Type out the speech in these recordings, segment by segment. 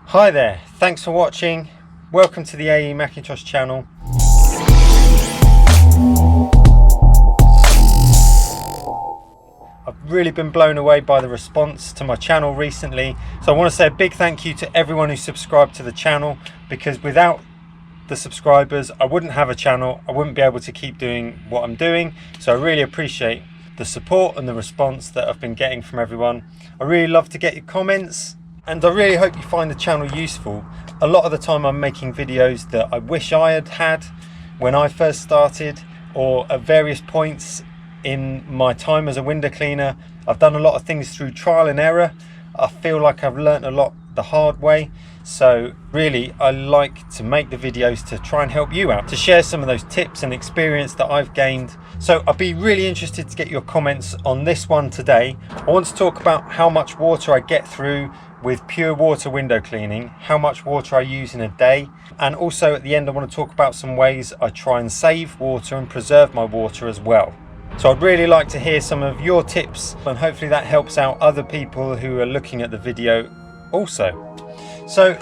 Hi there, thanks for watching. Welcome to the A.E.Mackintosh channel. I've really been blown away by the response to my channel recently, so I want to say a big thank you to everyone who subscribed to the channel, because without the subscribers I wouldn't have a channel, I wouldn't be able to keep doing what I'm doing. So I really appreciate the support and the response that I've been getting from everyone. I really love to get your comments, and I really hope you find the channel useful. A lot of the time I'm making videos that I wish I had had when I first started, or at various points in my time as a window cleaner. I've done a lot of things through trial and error. I feel like I've learnt a lot the hard way. So really, I like to make the videos to try and help you out, to share some of those tips and experience that I've gained. So I'd be really interested to get your comments on this one today. I want to talk about how much water I get through with pure water window cleaning, how much water I use in a day, and also at the end I want to talk about some ways I try and save water and preserve my water as well. So I'd really like to hear some of your tips, and hopefully that helps out other people who are looking at the video also. So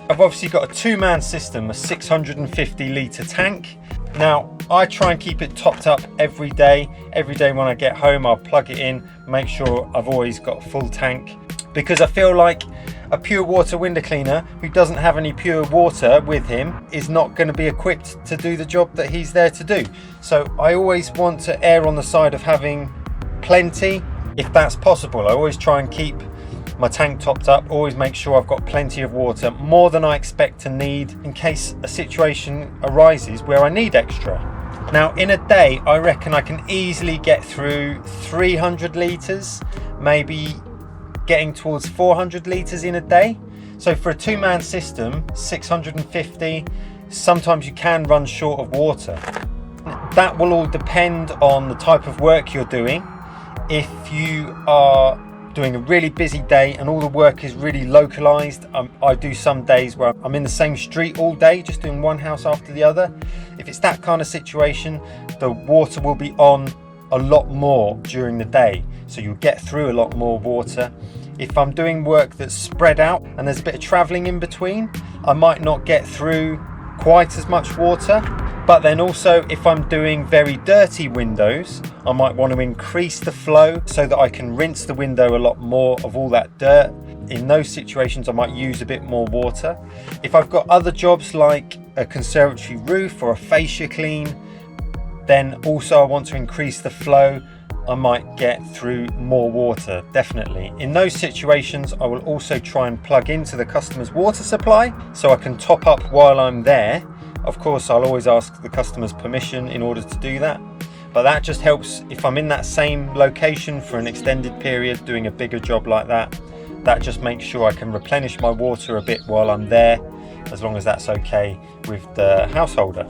I've obviously got a two-man system, a 650 litre tank. Now I try and keep it topped up every day. Every day when I get home I'll plug it in, make sure I've always got a full tank, because I feel like a pure water window cleaner who doesn't have any pure water with him is not going to be equipped to do the job that he's there to do. So I always want to err on the side of having plenty if that's possible. I always try and keep my tank topped up, always make sure I've got plenty of water, more than I expect to need in case a situation arises where I need extra. Now in a day I reckon I can easily get through 300 litres, maybe getting towards 400 litres in a day. So for a two-man system, 650, sometimes you can run short of water. That will all depend on the type of work you're doing. If you are doing a really busy day and all the work is really localized, I do some days where I'm in the same street all day, just doing one house after the other. If it's that kind of situation, the water will be on a lot more during the day, so you'll get through a lot more water. If I'm doing work that's spread out and there's a bit of traveling in between, I might not get through quite as much water. But then also, if I'm doing very dirty windows, I might want to increase the flow so that I can rinse the window a lot more of all that dirt. In those situations I might use a bit more water. If I've got other jobs like a conservatory roof or a fascia clean, then also I want to increase the flow. I might get through more water, definitely. In those situations I will also try and plug into the customer's water supply so I can top up while I'm there. Of course I'll always ask the customer's permission in order to do that, but that just helps if I'm in that same location for an extended period doing a bigger job like that. That just makes sure I can replenish my water a bit while I'm there, as long as that's okay with the householder.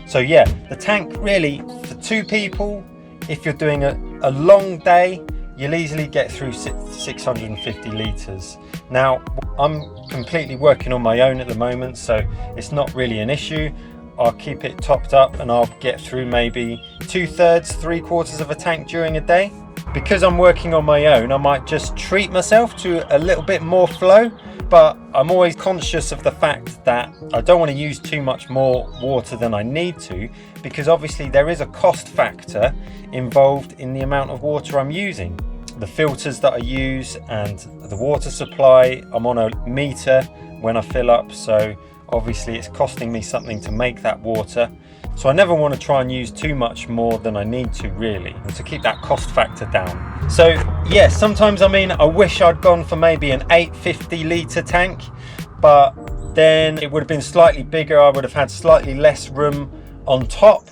So yeah, the tank really for two people, if you're doing a long day, you'll easily get through 650 litres. Now I'm completely working on my own at the moment, so it's not really an issue. I'll keep it topped up and I'll get through maybe 2/3, 3/4 of a tank during a day. Because I'm working on my own, I might just treat myself to a little bit more flow, but I'm always conscious of the fact that I don't want to use too much more water than I need to, because obviously there is a cost factor involved in the amount of water I'm using. The filters that I use and the water supply, I'm on a meter when I fill up, so obviously it's costing me something to make that water. So I never want to try and use too much more than I need to, really, and to keep that cost factor down. So yeah, sometimes I wish I'd gone for maybe an 850 litre tank, but then it would have been slightly bigger. I would have had slightly less room on top.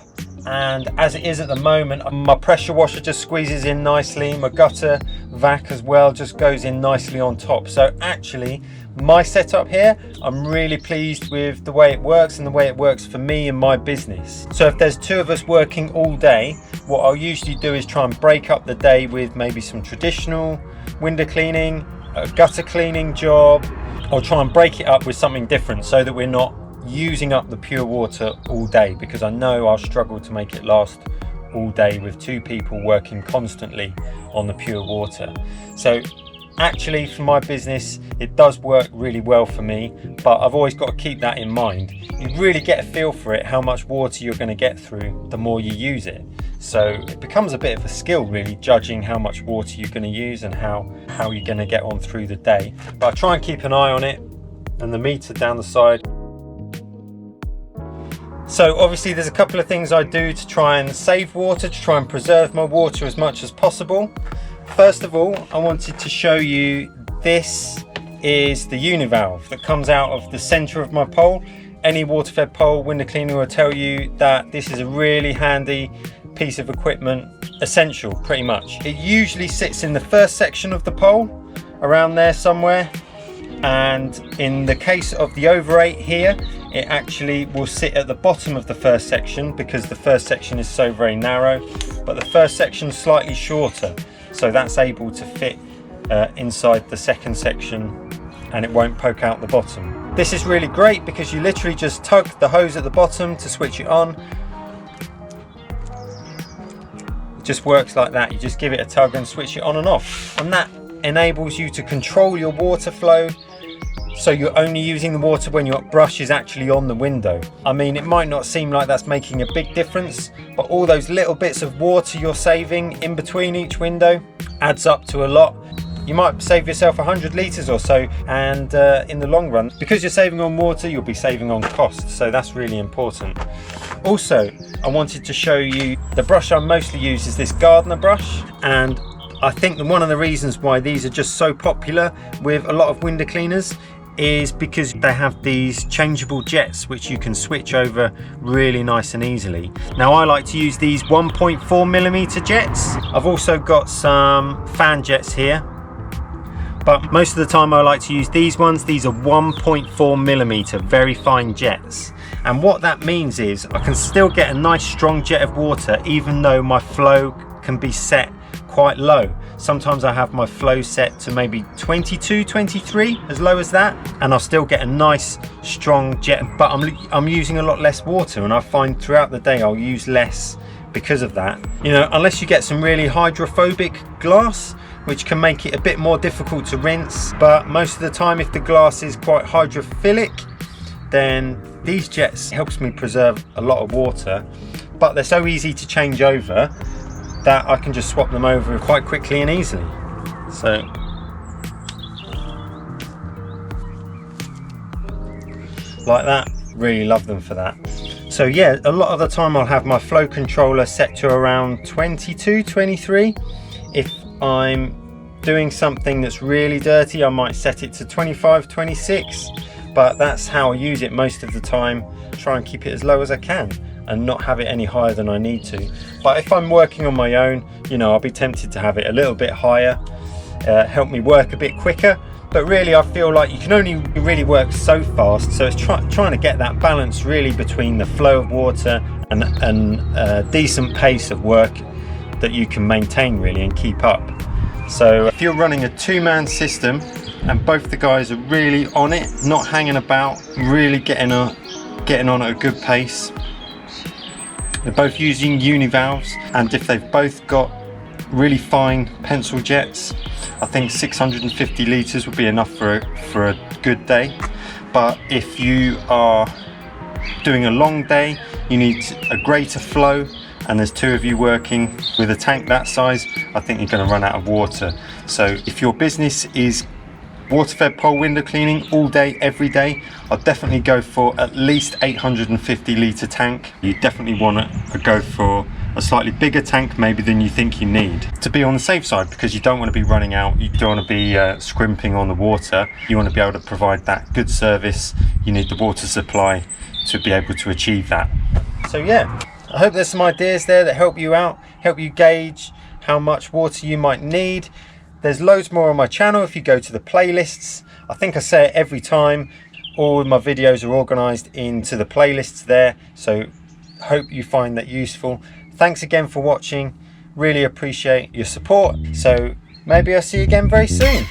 And as it is at the moment, my pressure washer just squeezes in nicely. My gutter vac as well just goes in nicely on top. So actually my setup here, I'm really pleased with the way it works and the way it works for me and my business. So if there's two of us working all day, what I'll usually do is try and break up the day with maybe some traditional window cleaning, a gutter cleaning job. I'll try and break it up with something different so that we're not using up the pure water all day, because I know I'll struggle to make it last all day with two people working constantly on the pure water. So Actually, for my business, it does work really well for me, but I've always got to keep that in mind. You really get a feel for it, how much water you're going to get through the more you use it. So it becomes a bit of a skill, really, judging how much water you're going to use and how you're going to get on through the day. But I try and keep an eye on it and the meter down the side. So obviously there's a couple of things I do to try and save water, to try and preserve my water as much as possible. First of all, I wanted to show you, this is the uni-valve that comes out of the center of my pole. Any water-fed pole window cleaner will tell you that this is a really handy piece of equipment, essential pretty much. It usually sits in the first section of the pole, around there somewhere. And in the case of the over 8 here, it actually will sit at the bottom of the first section because the first section is so very narrow, but the first section is slightly shorter. So that's able to fit inside the second section and it won't poke out the bottom. This is really great because you literally just tug the hose at the bottom to switch it on. It just works like that. You just give it a tug and switch it on and off. And that enables you to control your water flow. So you're only using the water when your brush is actually on the window. I mean, it might not seem like that's making a big difference, but all those little bits of water you're saving in between each window adds up to a lot. You might save yourself 100 litres or so, and in the long run, because you're saving on water, you'll be saving on cost. So that's really important. Also, I wanted to show you the brush I mostly use is this Gardiner brush, and I think that one of the reasons why these are just so popular with a lot of window cleaners is because they have these changeable jets which you can switch over really nice and easily. Now I like to use these 1.4mm jets. I've also got some fan jets here, but most of the time I like to use these ones. These are 1.4mm very fine jets, and what that means is I can still get a nice strong jet of water even though my flow can be set quite low. Sometimes I have my flow set to maybe 22, 23, as low as that, and I'll still get a nice strong jet, but I'm using a lot less water, and I find throughout the day I'll use less because of that. You know, unless you get some really hydrophobic glass, which can make it a bit more difficult to rinse, but most of the time if the glass is quite hydrophilic, then these jets helps me preserve a lot of water, but they're so easy to change over that I can just swap them over quite quickly and easily. So like that, really love them for that. So yeah, a lot of the time I'll have my flow controller set to around 22, 23. If I'm doing something that's really dirty, I might set it to 25, 26, but that's how I use it most of the time. Try and keep it as low as I can and not have it any higher than I need to. But if I'm working on my own, you know, I'll be tempted to have it a little bit higher, help me work a bit quicker. But really I feel like you can only really work so fast, so it's trying to get that balance really between the flow of water and a decent pace of work that you can maintain really and keep up. So if you're running a 2-man system and both the guys are really on it, not hanging about, really getting on at a good pace, they're both using uni-valves, and if they've both got really fine pencil jets, I think 650 litres would be enough for a good day. But if you are doing a long day, you need a greater flow, and there's 2 of you working with a tank that size, I think you're going to run out of water. So if your business is water-fed pole window cleaning all day, every day, I'd definitely go for at least 850 litre tank. You definitely want to go for a slightly bigger tank maybe than you think you need, to be on the safe side, because you don't want to be running out, you don't want to be scrimping on the water. You want to be able to provide that good service. You need the water supply to be able to achieve that. So yeah, I hope there's some ideas there that help you out, help you gauge how much water you might need. There's loads more on my channel if you go to the playlists. I think I say it every time, all of my videos are organised into the playlists there, so hope you find that useful. Thanks again for watching, really appreciate your support, so maybe I'll see you again very soon.